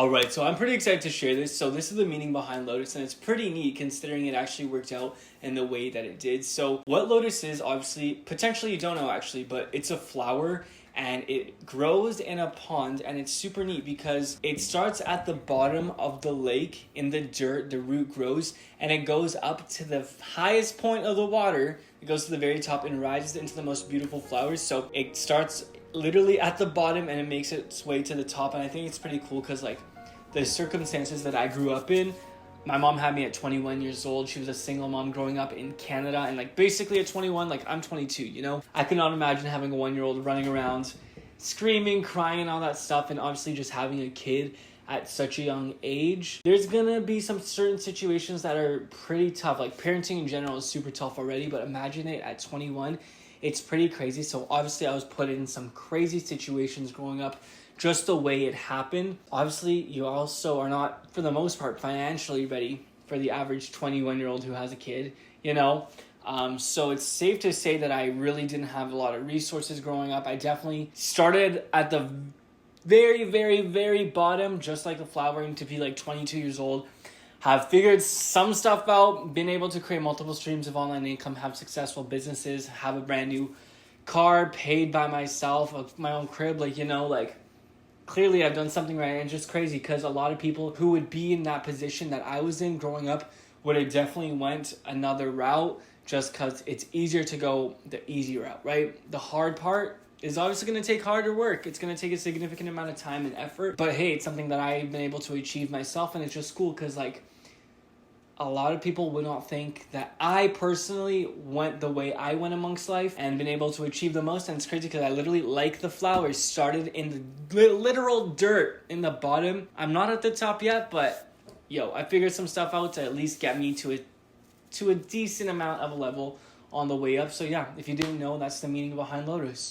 Alright, so I'm pretty excited to share this. So this is the meaning behind Lotus, and it's pretty neat considering it actually worked out in the way that it did. So what Lotus is, obviously, potentially you don't know actually, but it's a flower and it grows in a pond, and it's super neat because it starts at the bottom of the lake in the dirt. The root grows and it goes up to the highest point of the water. It goes to the very top and rises into the most beautiful flowers. So it starts literally at the bottom and it makes its way to the top, and I think it's pretty cool because like the circumstances that I grew up in, my mom had me at 21 years old. She was a single mom growing up in Canada, and like basically at 21, like I'm 22, you know? I could not imagine having a 1-year-old running around screaming, crying, and all that stuff, and obviously just having a kid at such a young age. There's gonna be some certain situations that are pretty tough. Like parenting in general is super tough already, but imagine it at 21. It's pretty crazy. So obviously I was put in some crazy situations growing up, just the way it happened. Obviously, you also are not, for the most part, financially ready for the average 21-year-old who has a kid, you know? So it's safe to say that I really didn't have a lot of resources growing up. I definitely started at the very, very, very bottom, just like the flowering, to be like 22 years old. Have figured some stuff out, been able to create multiple streams of online income, have successful businesses, have a brand new car paid by myself, my own crib, like, you know, like, clearly I've done something right. And it's just crazy because a lot of people who would be in that position that I was in growing up would have definitely went another route, just because it's easier to go the easy route, right? The hard part is obviously going to take harder work. It's going to take a significant amount of time and effort. But hey, it's something that I've been able to achieve myself, and it's just cool because like a lot of people would not think that I personally went the way I went amongst life and been able to achieve the most. And it's crazy because I literally, like the flowers, started in the literal dirt in the bottom. I'm not at the top yet, but yo, I figured some stuff out to at least get me to a decent amount of a level on the way up. So yeah, if you didn't know, that's the meaning behind Lotus.